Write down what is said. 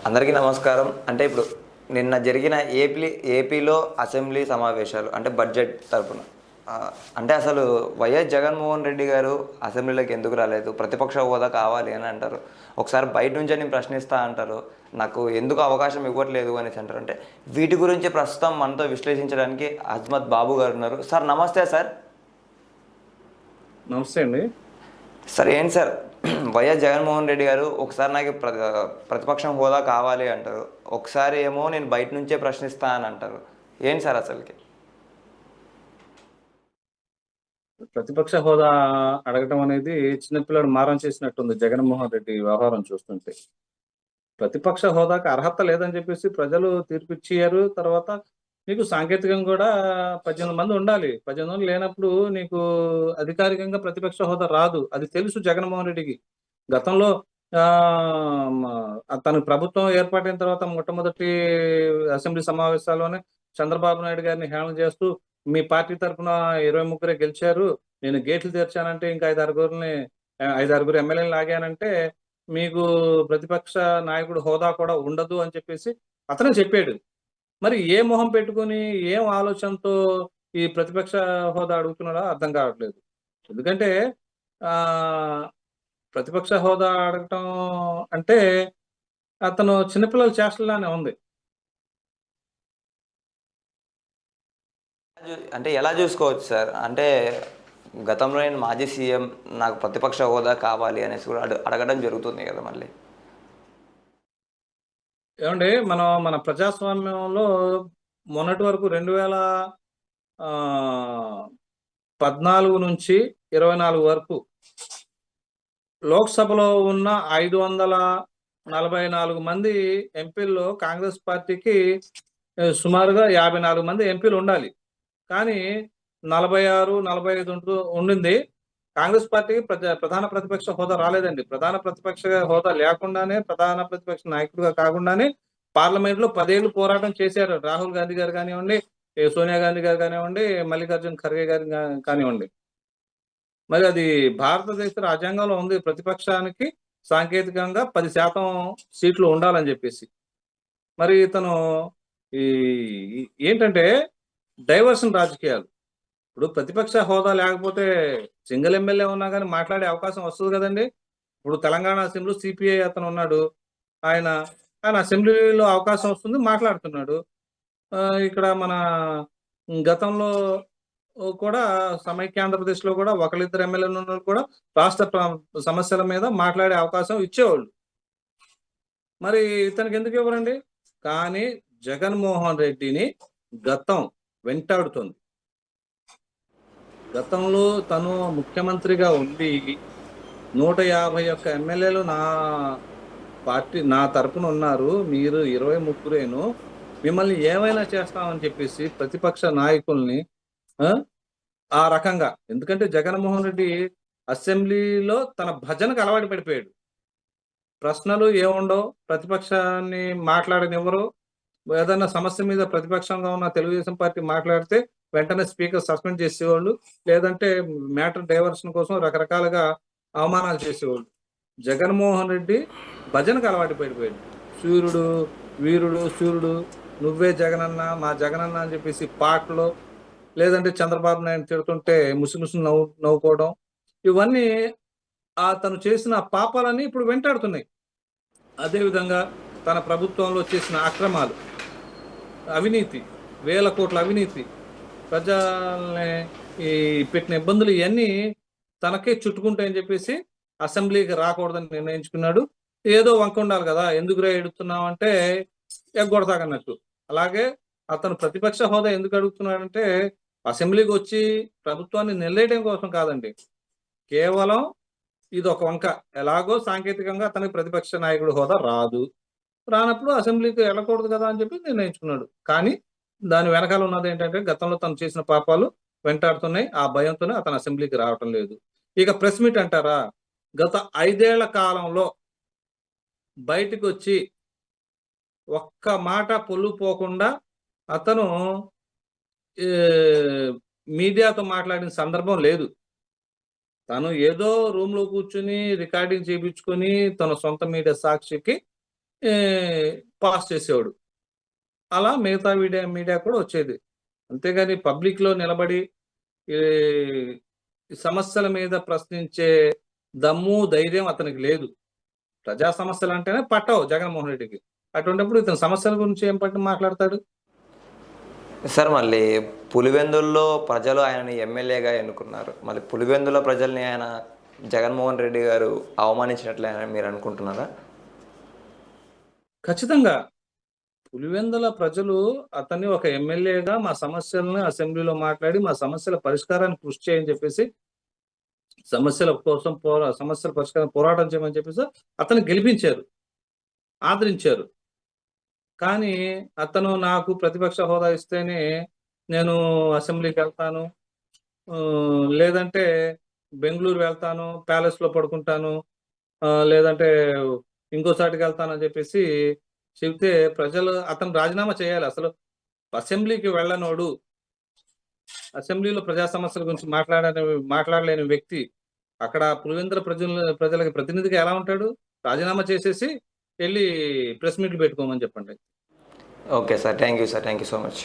అందరికీ నమస్కారం. అంటే ఇప్పుడు నిన్న జరిగిన ఏపీలో అసెంబ్లీ సమావేశాలు అంటే బడ్జెట్ తరపున అంటే అసలు వైఎస్ జగన్మోహన్ రెడ్డి గారు అసెంబ్లీలోకి ఎందుకు రాలేదు? ప్రతిపక్ష హోదా కావాలి అని అంటారు. ఒకసారి బయట నుంచే నేను ప్రశ్నిస్తా అంటారు. నాకు ఎందుకు అవకాశం ఇవ్వట్లేదు అనేసి అంటారు. అంటే వీటి గురించి ప్రస్తుతం మనతో విశ్లేషించడానికి అజ్మత్ బాబు గారు ఉన్నారు. సార్ నమస్తే సార్. నమస్తే అండి. సార్ ఏంటి సార్ వైఎస్ జగన్మోహన్ రెడ్డి గారు ఒకసారి నాకు ప్రతిపక్షం హోదా కావాలి అంటారు, ఒకసారి ఏమో నేను బయట నుంచే ప్రశ్నిస్తా అని అంటారు. ఏంటి సార్ అసలుకి? ప్రతిపక్ష హోదా అడగటం అనేది చిన్నపిల్లడు మారం చేసినట్టుంది జగన్మోహన్ రెడ్డి వ్యవహారం చూస్తుంటే. ప్రతిపక్ష హోదాకి అర్హత లేదని చెప్పేసి ప్రజలు తీర్పిచ్చారు. తర్వాత నీకు సాంకేతికంగా కూడా 18 మంది ఉండాలి. 18 మంది లేనప్పుడు నీకు అధికారికంగా ప్రతిపక్ష హోదా రాదు. అది తెలుసు జగన్మోహన్ రెడ్డికి. గతంలో తన ప్రభుత్వం ఏర్పాటైన తర్వాత మొట్టమొదటి అసెంబ్లీ సమావేశాల్లోనే చంద్రబాబు నాయుడు గారిని హేళన చేస్తూ, మీ పార్టీ తరఫున 23 గెలిచారు, నేను గేట్లు తెరిచానంటే ఇంకా 5 6 ఎమ్మెల్యేలు లాగానంటే మీకు ప్రతిపక్ష నాయకుడు హోదా కూడా ఉండదు అని చెప్పేసి అతనే చెప్పాడు. మరి ఏ మొహం పెట్టుకొని, ఏం ఆలోచనతో ఈ ప్రతిపక్ష హోదా అడుగుతున్నాడో అర్థం కావట్లేదు. ఎందుకంటే ఆహ్, ప్రతిపక్ష హోదా అడగటం అంటే అతను చిన్నపిల్లల చేష్టలానే ఉంది. అంటే ఎలా చూసుకోవచ్చు సార్? అంటే గతంలో నేను మాజీ సీఎం, నాకు ప్రతిపక్ష హోదా కావాలి అనేసి కూడా అడగడం జరుగుతుంది కదా మళ్ళీ. ఏవండి మన ప్రజాస్వామ్యంలో మొన్నటి వరకు 2014 నుంచి 24 వరకు లోక్‌సభలో ఉన్న 544 మంది ఎంపీల్లో కాంగ్రెస్ పార్టీకి సుమారుగా 54 మంది ఎంపీలుండాలి. కానీ 46, 45 ఉండింది. కాంగ్రెస్ పార్టీకి ప్రధాన ప్రతిపక్ష హోదా రాలేదండి. ప్రధాన ప్రతిపక్ష హోదా లేకుండానే, ప్రధాన ప్రతిపక్ష నాయకుడిగా కాకుండానే పార్లమెంట్‌లో 10 ఏళ్ళు పోరాటం చేశారు. రాహుల్ గాంధీ గారు కానివ్వండి, సోనియా గాంధీ గారు కానివ్వండి, మల్లికార్జున్ ఖర్గే గారు కానివ్వండి. మరి అది భారతదేశ రాజ్యాంగంలో ఉంది. ప్రతిపక్షానికి సాంకేతికంగా 10% సీట్లు ఉండాలని జెప్పేసి. మరి ఇతను ఈ ఏంటంటే డైవర్షన్ రాజకీయాలు. ఇప్పుడు ప్రతిపక్ష హోదా లేకపోతే సింగిల్ ఎమ్మెల్యే ఉన్నా గాని మాట్లాడే అవకాశం వస్తది గదండీ! ఇప్పుడు తెలంగాణ అసెంబ్లీలో సిపిఐ అతనున్నాడు. ఆయన, ఆయన అసెంబ్లీలో అవకాశం వస్తుంది మాట్లాడుతున్నాడు. ఇక్కడ మన గతంలో కూడా సమైక్యాంధ్రప్రదేశ్‌లో కూడా ఒకళ్ళిద్దరు ఎమ్మెల్యేలున్నోళ్ళు కూడా రాష్ట్ర సమస్యల మీద మాట్లాడే అవకాశం ఇచ్చేవాళ్ళు. మరి ఇతనికెందుకు ఇవ్వరండి? కానీ జగన్మోహన్ రెడ్డిని గతం వెంటాడుతోంది. గతంలో తను ముఖ్యమంత్రిగా ఉండి 151 ఎమ్మెల్యేలు నా తరపున ఉన్నారు. మీరు 23 మిమ్మల్ని ఏమైనా చేస్తామని చెప్పేసి ప్రతిపక్ష నాయకుల్ని ఆ రకంగా. ఎందుకంటే జగన్మోహన్ రెడ్డి అసెంబ్లీలో తన భజనకు అలవాటు పడిపోయాడు. ప్రశ్నలు ఏముండవు. ప్రతిపక్షాన్ని మాట్లాడనివ్వరు. ఏదన్నా సమస్య మీద ప్రతిపక్షంగా ఉన్న తెలుగుదేశం పార్టీ మాట్లాడితే వెంటనే స్పీకర్ సస్పెండ్ చేసేవాళ్ళు. లేదంటే మ్యాటర్ డైవర్షన్ కోసం రకరకాలుగా అవమానాలు చేసేవాళ్ళు. జగన్మోహన్ రెడ్డి భజనకు అలవాటు పడిపోయాడు. సూర్యుడు, వీరుడు, సూర్యుడు, నువ్వే జగనన్న, మా జగనన్న అని చెప్పేసి పాటలు, లేదంటే చంద్రబాబు నాయుడు తిడుతుంటే ముసిముసి నవ్వుకోవడం. ఇవన్నీ తను చేసిన పాపాలన్నీ ఇప్పుడు వెంటాడుతున్నాయి. అదేవిధంగా తన ప్రభుత్వంలో చేసిన అక్రమాలు, అవినీతి, వేల కోట్ల అవినీతి, ప్రజల్ని పెట్టిన ఇబ్బందులు ఇయన్నీ తనకే చుట్టుకుంటాయని చెప్పేసి అసెంబ్లీకి రాకూడదని నిర్ణయించుకున్నాడు. ఏదో వంక ఉండాలి కదా! ఎందుకురా ఎడుతున్నావంటే ఎగ్గొడతాకన్నట్టు. అలాగే అతను ప్రతిపక్ష హోదా ఎందుకు అడుగుతున్నాడంటే అసెంబ్లీకి వచ్చి ప్రభుత్వాన్ని నిలదీయడం కోసం కాదండి. కేవలం ఇదొక వంక. ఎలాగో సాంకేతికంగా అతనికి ప్రతిపక్ష నాయకుడి హోదా రాదు. రానప్పుడు అసెంబ్లీకి వెళ్ళకూడదు కదా అని చెప్పి నిర్ణయించుకున్నాడు. కానీ దాని వెనకాల ఉన్నదేంటంటే గతంలో తను చేసిన పాపాలు వెంటాడుతున్నాయి. ఆ భయంతోనే అతను అసెంబ్లీకి రావటం లేదు. ఇక ప్రెస్ మీట్ అంటారా? గత 5 ఏళ్ల కాలంలో బయటికొచ్చి ఒక్క మాట పొల్లు పోకుండా అతను మీడియాతో మాట్లాడిన సందర్భం లేదు. తను ఏదో రూమ్‌లో కూర్చొని రికార్డింగ్ చేపించుకొని తన సొంత మీడియా సాక్షికి ఏ, పాస్ చేసేవాడు. అలా మిగతా మీడియా మీడియా కూడా వచ్చేది. అంతేగాని పబ్లిక్‌లో నిలబడి ఈ సమస్యల మీద ప్రశ్నించే దమ్ము, ధైర్యం అతనికి లేదు. ప్రజా సమస్యలంటేనే పట్టవు జగన్మోహన్ రెడ్డికి. అటువంటప్పుడు ఇతను సమస్యల గురించి ఏం మాట్లాడతాడు? సార్ మళ్ళీ పులివెందుల్లో ప్రజలు ఆయనని ఎమ్మెల్యేగా ఎన్నుకున్నారు. మళ్ళీ పులివెందుల ప్రజల్ని ఆయన జగన్మోహన్ రెడ్డి గారు అవమానించినట్లే అని మీరు అనుకుంటున్నారా? ఖచ్చితంగా. పులివెందుల ప్రజలు అతన్ని ఒక ఎమ్మెల్యేగా మా సమస్యలను అసెంబ్లీలో మాట్లాడి, మా సమస్యల పరిష్కారానికి కృషి చేయని చెప్పేసి, సమస్యల కోసం సమస్యల పరిష్కారం పోరాటం చేయమని చెప్పేసి అతన్ని గెలిపించారు. ఆదరించారు. కానీ అతను నాకు ప్రతిపక్ష హోదా ఇస్తేనే నేను అసెంబ్లీకెళ్తాను. లేదంటే బెంగుళూరు వెళ్తాను, ప్యాలెస్‌లో పడుకుంటాను. లేదంటే ఇంకో చోటికెళ్తానని చెప్పేసి చెబితే ప్రజలు అతను రాజీనామా చేయాలి. అసలు అసెంబ్లీకి వెళ్ళనోడు, అసెంబ్లీలో ప్రజా సమస్యల గురించి మాట్లాడలేని వ్యక్తి అక్కడ పులివెందుల ప్రజలకి ప్రతినిధిగా ఎలా ఉంటాడు? రాజీనామా చేసేసి ఎళ్లి ప్రెస్ మీట్లు పెట్టుకోమని చెప్పండి. Okay sir. Thank you sir. Thank you so much.